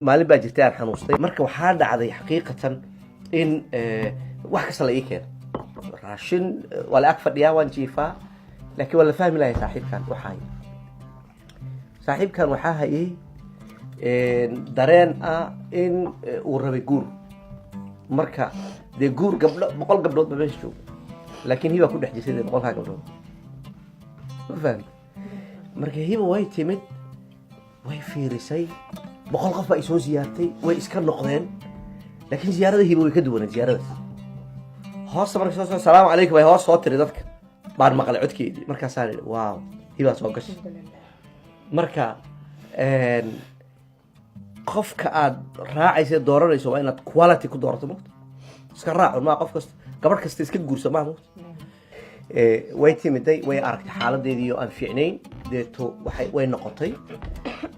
maalin baa jirtay aan xanuustay marka waxaa dhacday xaqiiqatan in wax kasta la ii keeno raashin waa la ag fadhiyaa waan jiifaa laakiin waa la fahmi lahay saaxiibkan waxaa hayay dareen ah in uu rabay guur marka dee guur gabdho 100 gabdhood ba meesha jooga laakiin hiba ku dhex jirtay 100 gabdhood ma fahmi marka hiba way timid way fiirisay 100 qof baa soo ziyaartay way iska noqdeen laakiin ziyaarada hiba way ka duwanaa ziyaaradaas hoos markay soo salaamu calaykum ay hoos soo tiri dadka baan maqlay codkeedii markaasaan idhi waaw hiba soo gashay marka qofka aad raacaysa dooranayso waa inaad quality ku doorato moqto iska raaco ma qof kasta gabadh kasta iska guurso ma moqto way timiday way aragtay xaaladeedii oo aan fiicnayn deeto way noqotay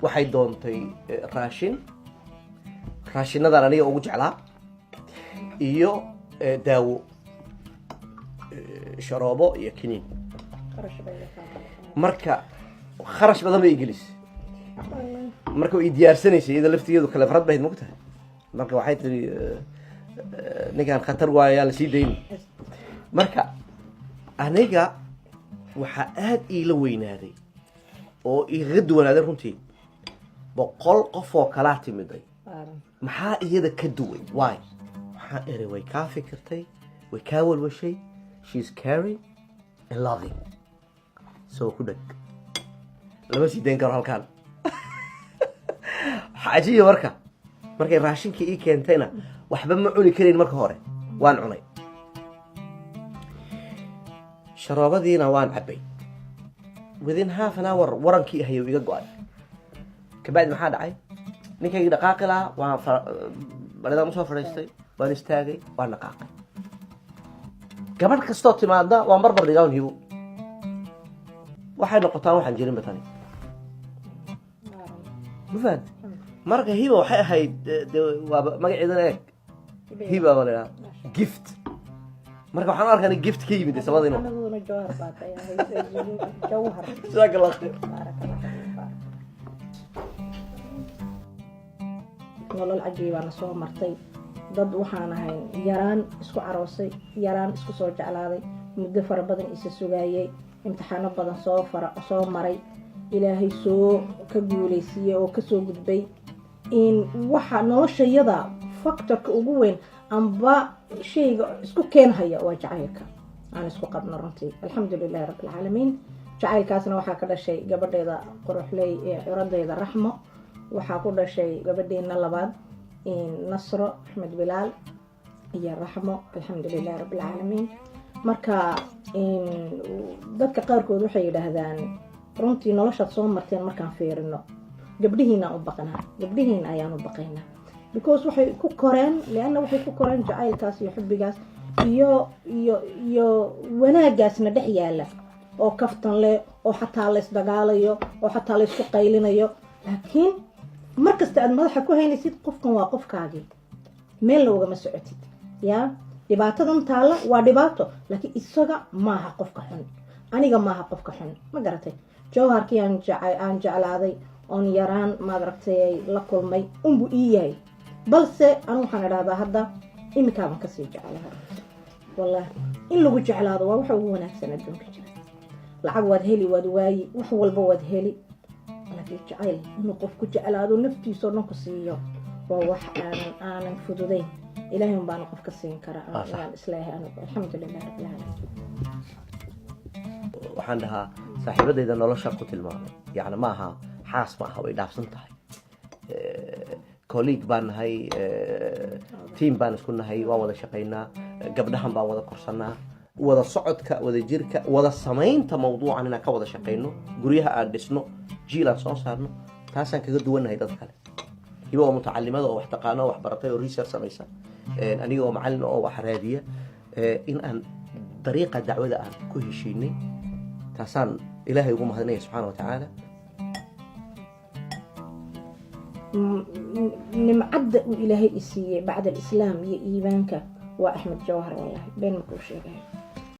waxay doontay raashinadan aniga ugu jeclaa iyo daawo sharoobo iyo kiniin marka kharash badan bay gelisay marka way diyaarsanaysay iyada laftigeedu kala farad bayd moogtahay marka waxay tiri ninkan khatar waayaa la sii dayn marka aniga waxa aad ila weynaaday oo iga duwanaaday runtii 100 qof oo kala timiday maxaa iyada ka duway why waxa ere way ka fikirtay way ka walwashay she's caring and loving so ku dhag lama sii dayn karo halkaan xajiyo markay raashinkii ii keentayna waxba ma cuni karin marka hore waan cunay sharoobadiina waan cabay within half an hour warankii ahayo iga go'ay kabacdi maxaa dhacay ninkayga dhaqaaqi lahaa waan baladaan usoo fadhiistay waan istaagay waan dhaqaaqay gabadh kastoo timaada waan barbar dhigaa un hibo waxay noqotaan waxaan jirin batani mafahad marka hiba waxay ahayd waa magaceedana eeg hiba baa la gift marka waxaan arkaa gift ka yimid sabadina jazaak allah khair nolol cajiib aan soo martay dad waxaan ahay yaraan isku caroosay yaraan isku soo jeclaaday muddo fara badan isa sugaayay imtixaano badan soo maray ilaahay soo ka guuleysiyay oo ka soo gudbay in waxa noloshayada factorka ugu weyn amba shayga isku keenhaya waa jacaylka aan isku qabno runtii alxamdulillaah rabbil caalamiin jacaylkaasna waxaa ka dhashay gabadheeda quruxley ee curadeeda raxmo waxaa ku dhashay gabadheena labaad nasro axmed bilaal iyo raxmo alxamdulillaah rabbil caalamiin marka dadka qaarkood waxay yidhaahdaan runtii noloshaad soo marteen markaan fiirino gabdhihiina u baqnaa gabdhihiina ayaan u baqaynaa because waxay ku koreen leanna waxay ku koreen jacaylkaas iyo xubbigaas iyo wanaagaasna dhex yaala oo kaftan leh oo xataa la isdagaalayo oo xataa la isku qaylinayo laakiin markasta aad madaxa ku haynaysid qofkan waa qofkaagii meel loogama socotid yaa dhibaatadan taalla waa dhibaato laakiin isaga maaha qofka xun aniga maaha qofka xun ma garatay jawharkii aan jeclaaday oon yaraan maad aragtay la kulmay unbu ii yahay balse anu waxaan idhahdaa hadda imikaaban kasii jeclaha wallahi in lagu jeclaado waa waxa ugu wanaagsan adduunka jira lacag waad heli waad waayi wax walba waad heli laakiin jacayl inuu qofku jeclaado naftiisa oo dhan ku siiyo waa wax aanan fududayn ilaahay baan qofka siin karaa aan islaahay anigu alxamdulillaah rabbil caalamiin waxaan dhahaa saaxiibadayda nolosha ku tilmaamay yani ma aha xaas ma aha way dhaafsan tahay colleague baan nahay team baan isku nahay waa wada shaqaynaa gabdhahan baan wada korsanaa wada socodka wada jirka wada samaynta mawduucan inaan ka wada shaqayno guryaha aan dhisno jiilaan soo saarno taasaan kaga duwannahay dad kale hiba oo mutacalimada oo wax taqaano wax baratay oo research samaysa aniga oo macallin oo wax raadiya in aan dariiqa dacwada aan ku heshiinay taasaan ilaahay ugu mahadinaya subxaana wa tacaala nimcadda uu ilaahay isiiyey bacda alislaam iyo iimaanka waa axmed jawhar wallahi been markuu sheegay